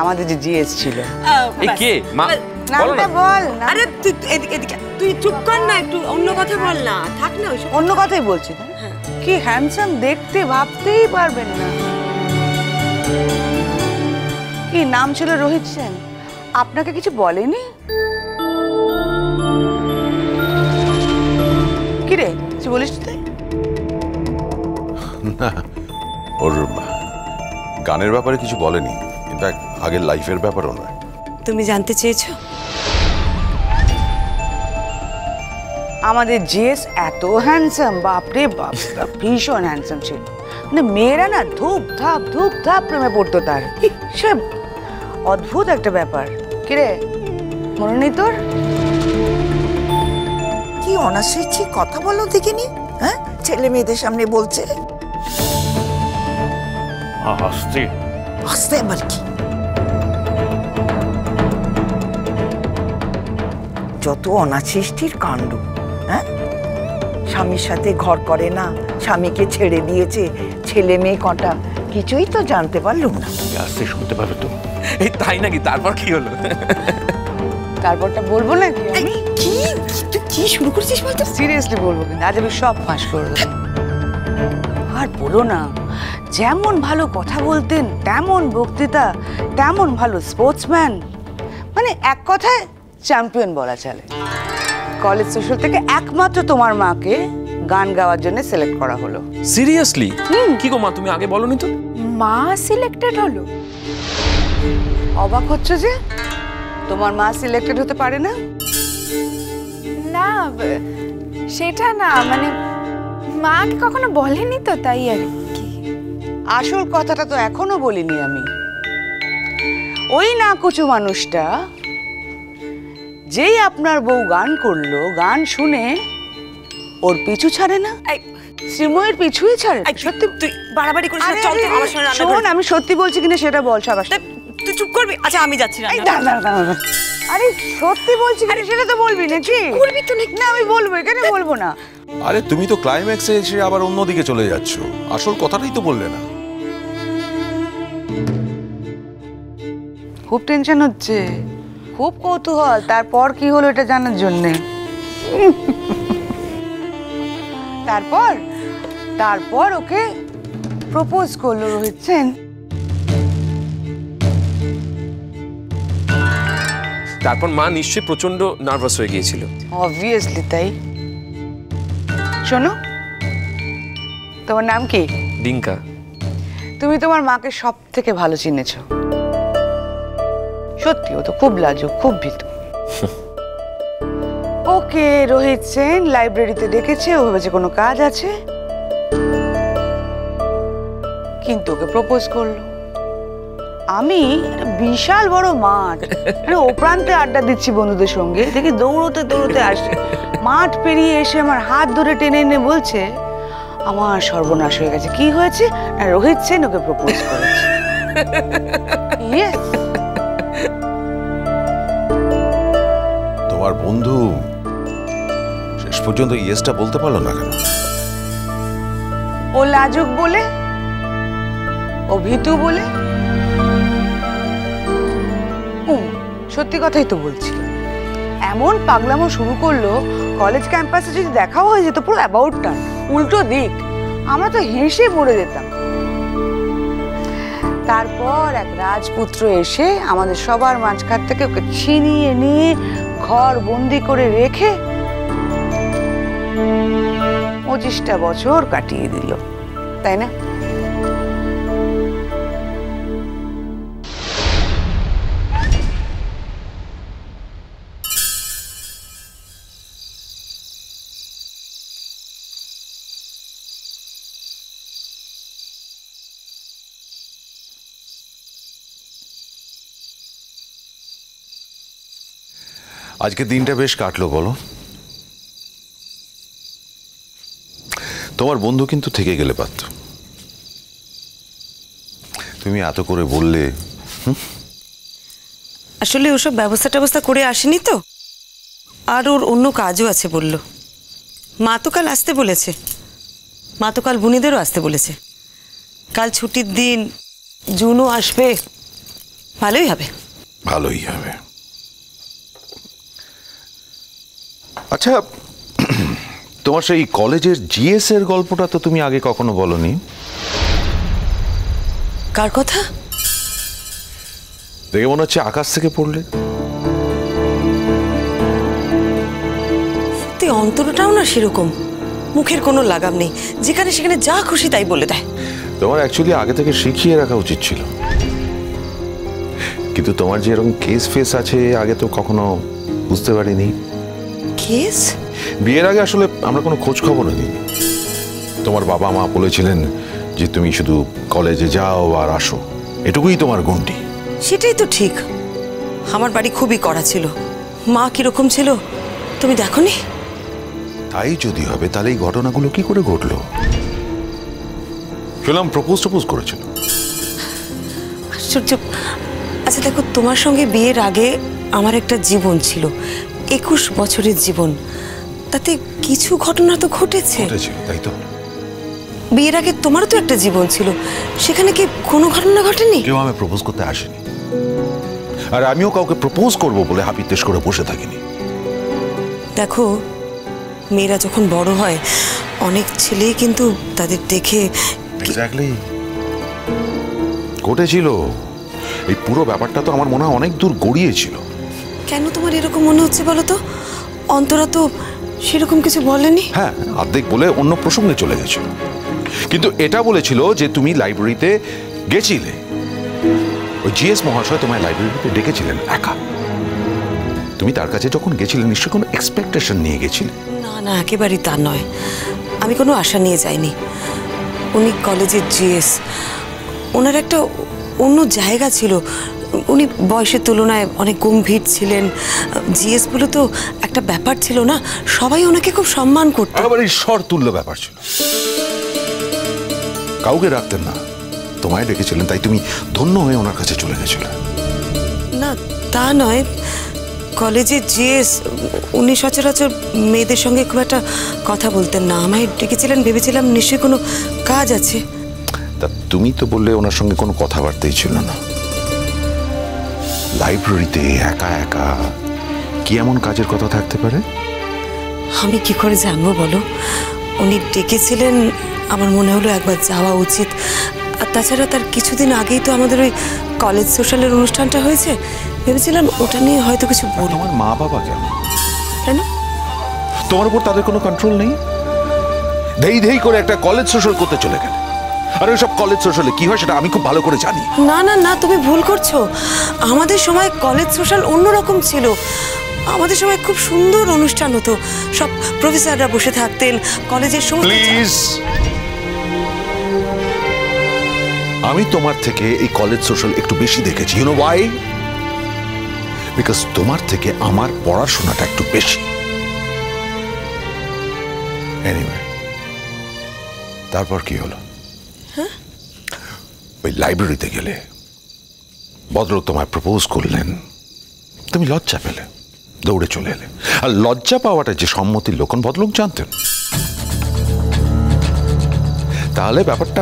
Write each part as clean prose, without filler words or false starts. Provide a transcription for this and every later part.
আমাদের যে জিএস ছিল। এই কে মা? নামটা বল। আরে তুই এদিকে তুই চুপ কর না, একটু অন্য কথা বল না। থাক না ওইসব। অন্য কথাই বলছি। কি হ্যান্ডসাম দেখতে, ভাবতেই পারবেন না। কি নাম ছিল? রোহিত সেন। আপনাকে কিছু বলেনি? কি রে, কিছু বলিস তুই? না, ওর গানের ব্যাপারে কিছু বলেনি। ইনফ্যাক্ট আগের লাইফের ব্যাপারও নয়। তুমি জানতে চেয়েছো? আমাদের জিএস এত হ্যান্ডসাম, বাপরে বাপ, ভীষণ হ্যান্ডসাম ছিল। মানে মেয়েরা না ধূপ ধাপ প্রেমে পড়তো তার। সে অদ্ভুত একটা ব্যাপার। কিরে, মনে নেই তোর? কি অনাসৃষ্টি কথা বলো দেখিনি? হ্যাঁ, ছেলে মেয়েদের সামনে বলছে। আস্তে আস্তে আবার কি? যত অনাসৃষ্টির কাণ্ড। হ্যাঁ, স্বামীর সাথে ঘর করে না, স্বামীকে ছেড়ে দিয়েছে, ছেলে মেয়ে কটা, কিছুই তো জানতে পারলুম না। আস্তে শুনতে পাবে তো? এই তাই নাকি? তারপর কি হলো? তারপরটা বলবো না কি? কি তুই কি শুরু করছিস বলতো? সিরিয়াসলি বলবো, কিন্তু আজ আমি সব ফাঁস করে দেবো। আর বলো না, যেমন ভালো কথা বলতেন, তেমন বক্তৃতা, তেমন ভালো স্পোর্টসম্যান, মানে এক কথায় চ্যাম্পিয়ন বলা চলে। কলেজ সোশ্যাল থেকে একমাত্র তোমার মাকে গান গাওয়ার জন্য সিলেক্ট করা হলো। সিরিয়াসলি? কি গো মা, তুমি আগে বলনি তো? মা সিলেক্টেড হলো? অবাক হচ্ছে যে? তোমার মা সিলেক্টেড হতে পারে না? না, সেটা না, মানে মাকে কখনো বলেনি তো, তাই আর কি। আসল কথাটা তো এখনো বলিনি আমি। ওই না কুচু মানুষটা যেই আপনার বউ গান করলো, গান শুনে ওর পিছু ছাড়ে না, শ্রীময়ের পিছুই ছাড়ে। সত্যি তুই বাড়াবাড়ি করিস না, চল আমার সঙ্গে রান্না শোন, আমি সত্যি বলছি কিনা সেটা বল সবার। তুই চুপ করবি? আচ্ছা আমি যাচ্ছি না। আরে সত্যি বলছি কিনা সেটা তো বলবি নাকি? বলবি তো নাকি? না, আমি বলবো, এখানে বলবো না। আরে তুমি তো ক্লাইম্যাক্সে এসে আবার অন্যদিকে চলে যাচ্ছ। আসল কথাটাই তো বললে না। খুব টেনশন হচ্ছে, খুব কৌতূহল তারপর কি হলো এটা জানার জন্যে। তারপর ওকে প্রপোজ করলো রোহিত সেন। তারপর মা নিশ্চয়ই প্রচন্ড নার্ভাস হয়ে গিয়েছিল। অবভিয়াসলি তাই। শোনো, তোমার নাম কি? ডিঙ্কা। তুমি তোমার মাকে সব থেকে ভালো চিনেছো। সত্যি, ও তো খুব লাজুক, খুব ভীতু। ওকে রোহিত সেন লাইব্রেরিতে ডেকেছে, ও ভেবেছে কোনো কাজ আছে, কিন্তু ওকে প্রপোজ করলো। আমি একটা বিশাল বড় মাঠ, ও প্রান্তে আড্ডা দিচ্ছি বন্ধুদের সঙ্গে, দেখি দৌড়তে আসে। মাঠ পেরিয়ে এসে আমার হাত ধরে টেনে এনে বলছে আমার সর্বনাশ হয়ে গেছে। কি হয়েছে? না, রোহিত সেন ওকে প্রপোজ করেছে। তোমার বন্ধু শেষ পর্যন্ত ইয়েসটা বলতে পারলো না কেন? ও লাজুক বলে, ও ভীতু বলে। সত্যি কথাই তো বলছি। এমন পাগলামো শুরু করলো, কলেজ ক্যাম্পাসে যদি দেখাও হয়ে যেত পুরো অ্যাবাউট টার্ন, উল্টো দিক, আমরা তো হেসে মরে যেতাম। তারপর এক রাজপুত্র এসে আমাদের সবার মাঝখান থেকে ওকে ছিনিয়ে নিয়ে ঘর বন্দি করে রেখে 25টা বছর কাটিয়ে দিল, তাই না? আজকে দিনটা বেশ কাটলো বলো? তোমার বন্ধু কিন্তু থেকে গেলে পারত। তুমি এত করে বললে। আসলে ওসব ব্যবস্থা করে আসেনি তো, আর ওর অন্য কাজও আছে বলল। মা তো কাল আসতে বলেছে, মা তো কাল বুনিদেরও আসতে বলেছে। কাল ছুটির দিন, জুনও আসবে, ভালোই হবে। ভালোই হবে। আচ্ছা, তোমার সেই কলেজের জিএস এর গল্পটা তো তুমি আগে কখনো বলনি। কার কথা? দেখে মনে হচ্ছে আকাশ থেকে পড়লে। সত্যি অন্তরটাও না সেরকম, মুখের কোনো লাগাম নেই, যেখানে সেখানে যা খুশি তাই বলে দেয়। তোমার অ্যাকচুয়ালি আগে থেকে শিখিয়ে রাখা উচিত ছিল, কিন্তু তোমার যে এরকম কেস ফেস আছে আগে তো কখনো বুঝতে পারিনি। কেস? বিয়ের আগে আসলে আমরা কোনো খোঁজ খবর নিইনি। তোমার বাবা মা বলেছিলেন যে তুমি শুধু কলেজে যাও আর আসো, এটুকুই তোমার গন্ডি। সেটাই তো ঠিক। আমার বাড়ি খুবই কড়া ছিল। মা কিরকম ছিল তুমি দেখোনি? তাই যদি হবে তাহলে এই ঘটনাগুলো কি করে ঘটলো? শুনলাম প্রপোজ করেছিল। আশ্চর্য। আচ্ছা দেখো, তোমার সঙ্গে বিয়ের আগে আমার একটা জীবন ছিল, 21 বছরের জীবন। তাতে কিছু ঘটনা তো ঘটেছে। তাই তো। বিয়ের আগে তোমারও তো একটা জীবন ছিল, সেখানে কি কোনো ঘটনা ঘটেনি? কেউ আমি প্রপোজ করতে আসেনি, আর আমিও কাউকে প্রপোজ করব বলে হাপিত্তেশ করে বসে থাকিনি। দেখো, মেয়েরা যখন বড় হয় অনেক ছেলেই কিন্তু তাদের দেখে এক্স্যাক্টলি ঘটেছিল। এই পুরো ব্যাপারটা তো আমার মনে হয় অনেক দূর গড়িয়েছিল। কেন তোমার এরকম মনে হচ্ছে বলো তো? অন্তরা তো সেরকম কিছু বলেনি। হ্যাঁ, অর্ধেক বলে অন্য প্রসঙ্গে চলে গেছিল, কিন্তু এটা বলেছিল যে তুমি লাইব্রেরিতে গেছিলে। ওই জিএস মহাশয় তোমায় লাইব্রেরিতে ডেকেছিলেন একা। তুমি তার কাছে যখন গেছিলে নিশ্চয়ই কোনো এক্সপেকটেশন নিয়ে গেছিলে। না না, একেবারেই তা নয়। আমি কোনো আশা নিয়ে যাইনি। উনি কলেজের জিএস, ওনার একটা অন্য জায়গা ছিল। উনি বয়সের তুলনায় অনেক গম্ভীর ছিলেন। জিএস বলে তো একটা ব্যাপার ছিল না, সবাই ওনাকে খুব সম্মান করত। একেবারে ঈশ্বর তুল্য ব্যাপার ছিল। কাউকে রাখতেন না, তোমায় ডেকেছিলেন, তাই তুমি ধন্য হয়ে ওনার কাছে চলে গেছিলে। না তা নয়, কলেজের জিএস উনি সচরাচর মেয়েদের সঙ্গে খুব একটা কথা বলতেন না। আমায় ডেকেছিলেন, ভেবেছিলাম নিশ্চয়ই কোনো কাজ আছে। তা তুমি তো বললে ওনার সঙ্গে কোনো কথাবার্তাই ছিল না। লাইব্রেরিতে একা একা কি এমন কাজের কথা থাকতে পারে? আমি কি করে জানবো বলো? উনি ডেকেছিলেন, আমার মনে হলো একবার যাওয়া উচিত। আর তাছাড়া তার কিছুদিন আগেই তো আমাদের ওই কলেজ সোশ্যালের অনুষ্ঠানটা হয়েছে, ভেবেছিলাম ওটা নিয়ে হয়তো কিছু বলবো। তোমার মা বাবা কেন? কেন? তোমার উপর তাদের কোনো কন্ট্রোল নেই? ধেই ধেই করে একটা কলেজ সোশ্যাল করতে চলে গেলে। আর ওইসব কলেজ সোশ্যালে কি হয় সেটা আমি খুব ভালো করে জানি। না না না, তুমি ভুল করছো। আমাদের সময় কলেজ সোশ্যাল অন্যরকম ছিল। আমাদের সময় খুব সুন্দর অনুষ্ঠান হতো, সব প্রফেসররা বসে থাকতেন, কলেজের সমস্ত। প্লিজ, আমি তোমার থেকে এই কলেজ সোশ্যাল একটু বেশি দেখেছি। You know why? বিকজ তোমার থেকে আমার পড়াশোনাটা একটু বেশি। এনিওয়ে, তারপর কি হলো? ওই লাইব্রেরিতে গেলে ভদ্রলোক তোমায় প্রপোজ করলেন, তুমি লজ্জা পেলে, দৌড়ে চলে এলে। আর লজ্জা পাওয়াটা যে সম্মতির লক্ষণ ভদ্রলোক জানতেন। তাহলে ব্যাপারটা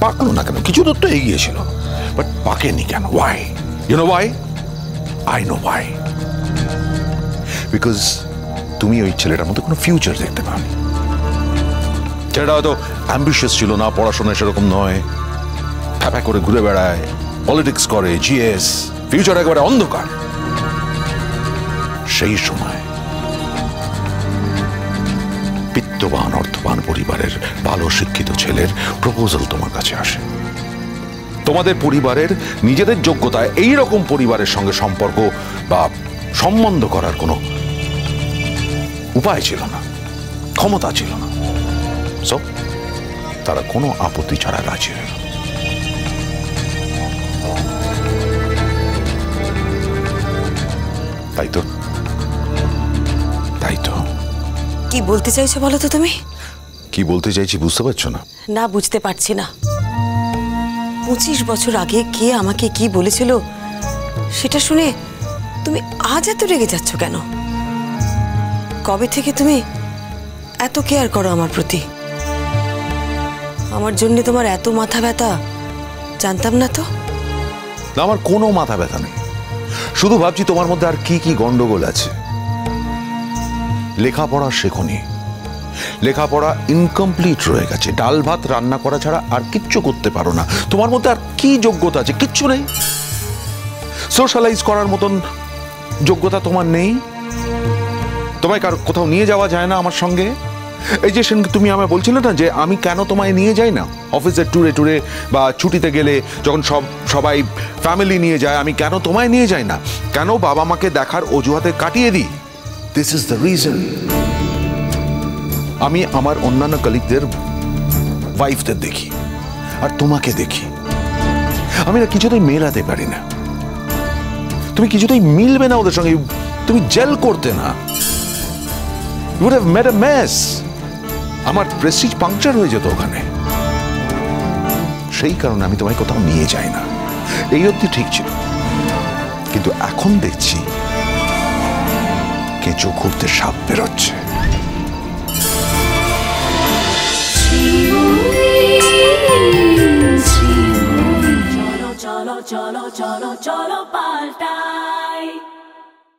পাকলো না কেন? কিছু দূর তো এগিয়েছিল, বাট পাকেনি কেন? Why? You know why? I know why. Because তুমি ওই ছেলেটার মধ্যে কোনো ফিউচার দেখতে পাওনি। ছেলেটা হয়তো অ্যাম্বিশিয়াস ছিল না, পড়াশোনায় সেরকম নয়, ফ্যাপা করে ঘুরে বেড়ায়, পলিটিক্স করে, জিএস, ফিউচার একেবারে অন্ধকার। সেই সময় বিত্তবান অর্থবান পরিবারের ভালো শিক্ষিত ছেলের প্রপোজাল তোমার কাছে আসে। তোমাদের পরিবারের নিজেদের যোগ্যতায় এই রকম পরিবারের সঙ্গে সম্পর্ক বা সম্বন্ধ করার কোনো উপায় ছিল না, ক্ষমতা ছিল না। সো তারা কোনো আপত্তি ছাড়া রাজি হল। তাই তো, তাই তো। কি বলতে চাইছো বলো তো তুমি? কি বলতে চাইছি বুঝতে পারছো না? না, বুঝতে পারছি না। 25 বছর আগে কে আমাকে কি বলেছিল সেটা শুনে তুমি আজ এত রেগে যাচ্ছ কেন? কবে থেকে তুমি এত কেয়ার করো আমার প্রতি? আমার জন্য তোমার এত মাথা ব্যথা জানতাম না তো। না, আমার কোনো মাথা ব্যথা নেই। শুধু ভাবছি তোমার মধ্যে আর কি কি গন্ডগোল আছে। লেখাপড়া শেখনি, লেখাপড়া ইনকমপ্লিট রয়ে গেছে, ডাল ভাত রান্না করা ছাড়া আর কিচ্ছু করতে পারো না। তোমার মধ্যে আর কি যোগ্যতা আছে? কিচ্ছু নেই। সোশ্যালাইজ করার মতন যোগ্যতা তোমার নেই। তোমায় কোথাও নিয়ে যাওয়া যায় না আমার সঙ্গে। এই যে সেদিন তুমি আমায় বলছিলে না যে আমি কেন তোমায় নিয়ে যাই না অফিসের ট্যুরে ট্যুরে বা ছুটিতে গেলে, যখন সবাই ফ্যামিলি নিয়ে যায়, আমি কেন তোমায় নিয়ে যাই না? কেন বাবা মাকে দেখার অজুহাতে কাটিয়ে দিই? This is the reason. আমি আমার অন্যান্য কলিগদের ওয়াইফদের দেখি আর তোমাকে দেখি, আমি না কিছুতেই মেলাতে পারি না। তুমি কিছুতেই মিলবে না ওদের সঙ্গে, তুমি জেল করতে না। You would have made a mess. আমার প্রেস্টিজ পাংচার হয়ে যেত ওখানে। সেই কারণে আমি তোমায় কোথাও নিয়ে যাই না। এই অবধি ঠিক ছিল, কিন্তু এখন দেখছি কেঁচো খুঁড়তে সাপ বেরোচ্ছে। cholo cholo cholo cholo cholo palta